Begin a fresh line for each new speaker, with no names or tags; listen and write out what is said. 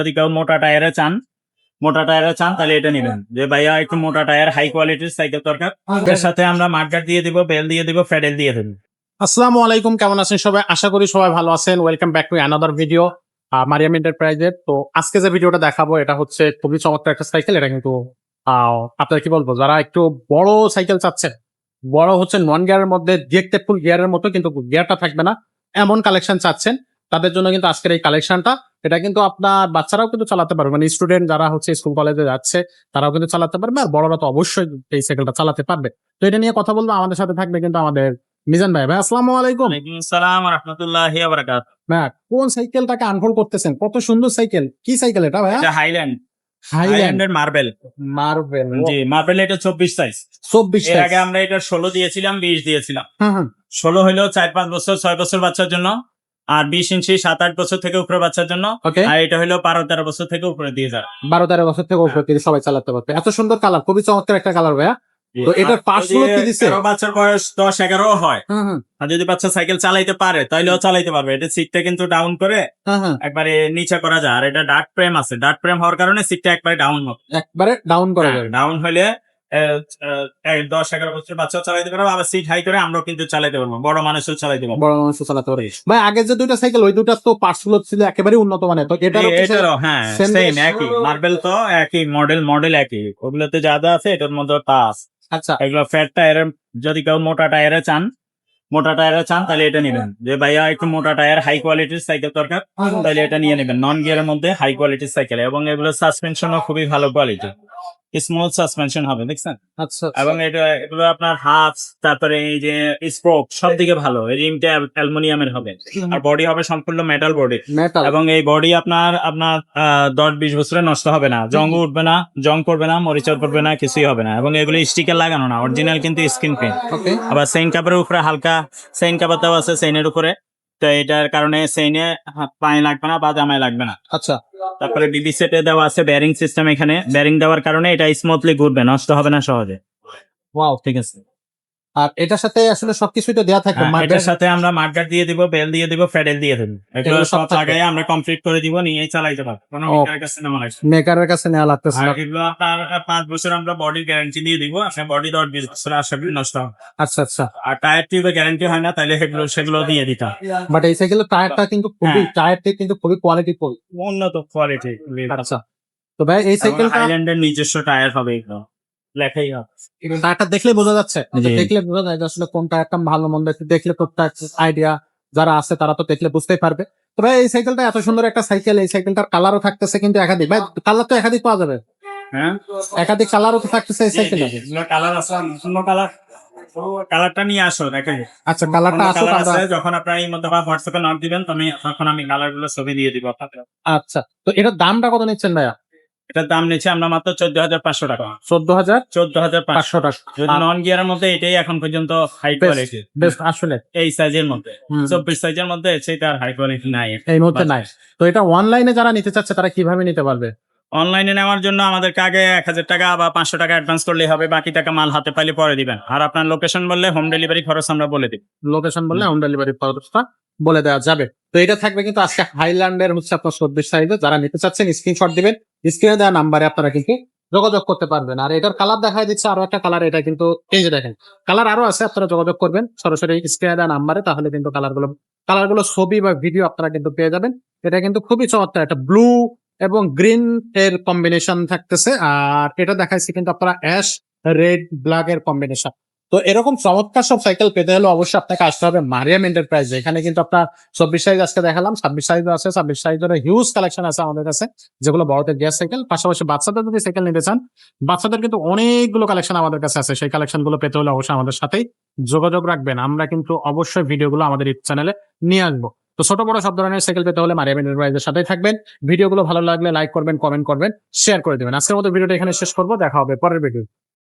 যদি কেউ মোটা টায়ারে চান তাহলে এটা নেবেন যে ভাইয়া একটু মোটা টায়ার হাই কোয়ালিটির সাইকেল দরকার। এর সাথে আমরা মার্কার দিয়ে দিব, বেল দিয়ে দিব, প্যাডেল দিয়ে দেব।
আসসালামু আলাইকুম, কেমন আছেন সবাই? আশা করি সবাই ভালো আছেন। Welcome back to another video Mariam এন্টারপ্রাইজের। তো আজকে যে ভিডিওটা দেখাবো এটা হচ্ছে খুবই চমৎকার একটা সাইকেল। এটা কিন্তু আপনারা কি বলবো, যারা একটু বড় সাইকেল চাচ্ছেন, বড় হচ্ছে নন গিয়ারের মধ্যে দেখতে ফুল গিয়ারের মতো কিন্তু গিয়ারটা থাকবে না, এমন কালেকশন চাচ্ছেন, তাদের জন্য কিন্তু আজকের এই কালেকশনটা। এটা কিন্তু আপনার বাচ্চারাও কিন্তু চালাতে পারবে, মানে স্টুডেন্ট যারা হচ্ছে স্কুল কলেজে যাচ্ছে তারাও কিন্তু চালাতে পারবে, আর বড়রা তো অবশ্যই এই সাইকেলটা চালাতে পারবে। তো এটা নিয়ে কথা বলবো, আমাদের সাথে থাকবে কিন্তু আমাদের মিজান ভাই। ভাই আসসালামু আলাইকুম।
ওয়ালাইকুম আসসালাম ওয়া রাহমাতুল্লাহি ওয়া বারাকাতুহু।
ভাই কোন সাইকেলটাকে আনফোল্ড করতেছেন? কত সুন্দর সাইকেল, কি সাইকেল এটা ভাইয়া?
এটা হাইল্যান্ড,
হাইল্যান্ড
হাইল্যান্ডের মার্বেল।
মার্বেল।
জি, মার্বেল। এটা 24 সাইজ।
24
এর আগে আমরা এটা 16 দিয়েছিলাম, 20 দিয়েছিলাম।
হুম
16 হলো 4-5 বছর 6 বছর বাচ্চার জন্য, আর 20 ইঞ্চি 7-8 বছর থেকে উপরে বাচ্চার জন্য।
ওকে,
আর এটা হলো 12-13 বছর থেকে উপরে দিয়ে যায়।
12-13 বছর থেকে উপরে কিন্তু সবাই চালাতে পারবে। এত সুন্দর কালার, খুবই চমৎকার একটা কালার ভাইয়া। তো এটার পার্টস গুলো কি দিছে?
বাচ্চার বয়স 10-11 হয়,
হুম
আর যদি বাচ্চা সাইকেল চালাইতে পারে তাইলেও চালাইতে পারবে। এটা সিটটা কিন্তু ডাউন করে
হুম
একবারে নিচে করা যায়, আর এটা ডার্ট ফ্রেম আছে। ডার্ট ফ্রেম হওয়ার কারণে সিটটা একবারে ডাউন হবে।
একবারে ডাউন করা যাবে।
ডাউন হলে 10-11 বছর বাচ্চাও চালাইতে পারবে, আবার সিট হাই করে আমরাও কিন্তু চালাইতে পারবো, বড় মানুষও চালাইতে পারবো।
বড় মানুষ চালাতে পারে ভাই। আগে যে দুইটা সাইকেল, ওই দুটার তো পার্টস গুলো ছিল একেবারে উন্নত মানের। তো
এটারও হ্যাঁ
same
সেম একই মার্বেল, তো একই মডেল একই। ওগুলোতে যা যা আছে এটার মধ্যে তা আছে।
আচ্ছা,
এগুলো ফ্যাট টায়ারের, যদি কেউ মোটা টায়ারে চান তাহলে এটা নেবেন যে ভাইয়া একটু মোটা টায়ার হাই কোয়ালিটির সাইকেল দরকার, তাহলে এটা নিয়ে নেবেন। নন গিয়ারের মধ্যে হাই কোয়ালিটির সাইকেল, এবং এগুলো সাসপেনশনও খুবই ভালো কোয়ালিটি, স্মুথ সাসপেনশন হবে, দেখছেন?
আচ্ছা,
এবং এগুলো আপনার হাফ, তারপরে এই যে স্পোক সব দিকে ভালো। এই রিমটা অ্যালুমিনিয়ামের হবে, আর বডি হবে সম্পূর্ণ মেটাল বডি।
মেটাল।
এবং এই বডি আপনার 10-20 বছরে নষ্ট হবে না, জং উঠবে না, জং পড়বে না, মরিচা পড়বে না, কিছুই হবে না। এবং এগুলো স্টিকার লাগানো না, অরিজিনাল কিন্তু স্ক্রিন প্রিন্ট।
ওকে,
আবার চেইন কাপের উপরে হালকা চেইন কাপড় দেওয়া আছে চেইনের উপরে, তো এটার কারণে চেইনে পানি লাগবে না বা জামায় লাগবে না।
আচ্ছা,
তারপরে বিবি সেটে দেওয়া আছে ব্যারিং সিস্টেম। এখানে ব্যারিং দেওয়ার কারণে এটা স্মুথলি ঘুরবে, নষ্ট হবে না সহজে।
ওয়াও।
ঠিক আছে।
আর এটার সাথে আসলে সবকিছুই তো দেয়া থাকবে।
এটার সাথে আমরা মার্কার দিয়ে দিব, বেল দিয়ে দিব, প্যাডেল দিয়ে দেব। এগুলো
এগুলো সব
সব
থাকবে।
লাগাই আমরা কমপ্লিট করে দিব, নিয়ে চালাইতে পারবো, কোনো মেকারের কাছে নেওয়া লাগবে না।
মেকারের কাছে নেওয়া লাগতেছে
আর
না।
এগুলো আপনার 5 বছর আমরা বডির গ্যারান্টি দিয়ে দিব। আপনার বডি 10-20 বছর আশা করি নষ্ট হবে।
আচ্ছা আচ্ছা।
আর টায়ার টিউবে গ্যারান্টি হয় না, তাইলে সেগুলো দিয়ে দিতাম।
বাট এই সাইকেলের টায়ারটা কিন্তু খুবই, টায়ারটা কিন্তু খুবই কোয়ালিটি ফুল,
উন্নত কোয়ালিটি।
আচ্ছা। তো ভাই এই সাইকেলটা,
হাইল্যান্ডের নিজস্ব টায়ার হবে, এগুলো লেখাই হবে।
টায়ারটা দেখলে বোঝা যাচ্ছে,
জি।
দেখলে বোঝা যায় যে আসলে কোন টায়ারটা ভালো মন্দ, একটু দেখলে তো আইডিয়া যারা আছে তারা তো দেখলে বুঝতেই পারবে। তো ভাই এই সাইকেলটা এত সুন্দর একটা সাইকেল, এই সাইকেলটার কালারও থাকতেছে কিন্তু একাধিক। ভাই কালার তো একাধিক পাওয়া যাবে,
হ্যাঁ
একাধিক কালারও তো থাকতেছে এই সাইকেলে।
কালার আছে, অন্য কালার। কালারটা নিয়ে আসো দেখেন।
আচ্ছা, কালারটা আসুক আমরা।
যখন আপনার এই মধ্যে হোয়াটসঅ্যাপে নক দিবেন, তখন আমি কালার গুলো ছবি দিয়ে দিব আপনাকে।
আচ্ছা, তো এটার দামটা কত নিচ্ছেন ভাইয়া?
এটার দাম নিচ্ছে আমরা মাত্র 14,500 টাকা।
14,500 টাকা।
যদি নন গিয়ারের মধ্যে এটাই এখন পর্যন্ত হাই কোয়ালিটি
বেশ আসলে
এই সাইজের মধ্যে, 24 সাইজের মধ্যে সেটা আর হাই কোয়ালিটি নাই
এই মুহূর্তে নাই। তো এটা অনলাইনে যারা নিতে চাচ্ছে তারা কিভাবে নিতে পারবে?
অনলাইনে নেওয়ার জন্য আমাদেরকে আগে 1000 টাকা বা 500 টাকা অ্যাডভান্স করলেই হবে, বাকি টাকা মাল হাতে পাইলে পরে দিবেন। আর আপনার লোকেশন বললে হোম ডেলিভারি খরচ আমরা বলে দিব।
লোকেশন বললে হোম ডেলিভারি খরচটা বলে দেওয়া যাবে। তো এটা থাকবে কিন্তু আজকে হাইল্যান্ডের হচ্ছে আপনার 24 সাইজে। যারা নিতে চাচ্ছেন স্ক্রিনশট দিবেন, স্ক্রিনে দেওয়া নাম্বারে আপনারা কিন্তু যোগাযোগ করতে পারবেন। আর এটার কালার দেখা দিচ্ছে আরো একটা কালার, এটা কিন্তু এই যে দেখেন কালার আরো আছে, আপনারা যোগাযোগ করবেন সরাসরি স্ক্রিনে দেওয়া নাম্বারে, তাহলে কিন্তু কালারগুলো ছবি বা ভিডিও আপনারা কিন্তু পেয়ে যাবেন। এটা কিন্তু খুবই চমৎকার, একটা ব্লু এবং গ্রিন এর কম্বিনেশন থাকতেছে। আর এটা দেখাইছে কিন্তু আপনারা অ্যাশ রেড ব্ল্যাক এর কম্বিনেশন। তো এরকম চমৎকার সব সাইকেল পেতে হলে অবশ্যই আপনাকে আসতে হবে মারিয়াম এন্টারপ্রাইজে। এখানে কিন্তু আপনার 24 সাইজ আজকে দেখালাম, 26 সাইজ আছে, 26 সাইজের হিউজ কালেকশন আছে আমাদের কাছে, যেগুলো বড়দের গিয়ার সাইকেল। পাশাপাশি বাচ্চাদের যদি সাইকেল নিতে চান, বাচ্চাদের কিন্তু অনেকগুলো কালেকশন আমাদের কাছে আছে। সেই কালেকশন গুলো পেতে হলে অবশ্যই আমাদের সাথেই যোগাযোগ রাখবেন। আমরা কিন্তু অবশ্যই ভিডিওগুলো আমাদের ইউটিউব চ্যানেলে নিয়ে আসবো। তো ছোট বড় সব ধরনের সাইকেল পেতে হলে মারিয়াম এন্টারপ্রাইজের সাথেই থাকবেন। ভিডিওগুলো ভালো লাগলে লাইক করবেন, কমেন্ট করবেন, শেয়ার করে দিবেন। আজকের মতো ভিডিওটা এখানে শেষ করবো, দেখা হবে পরের ভিডিও।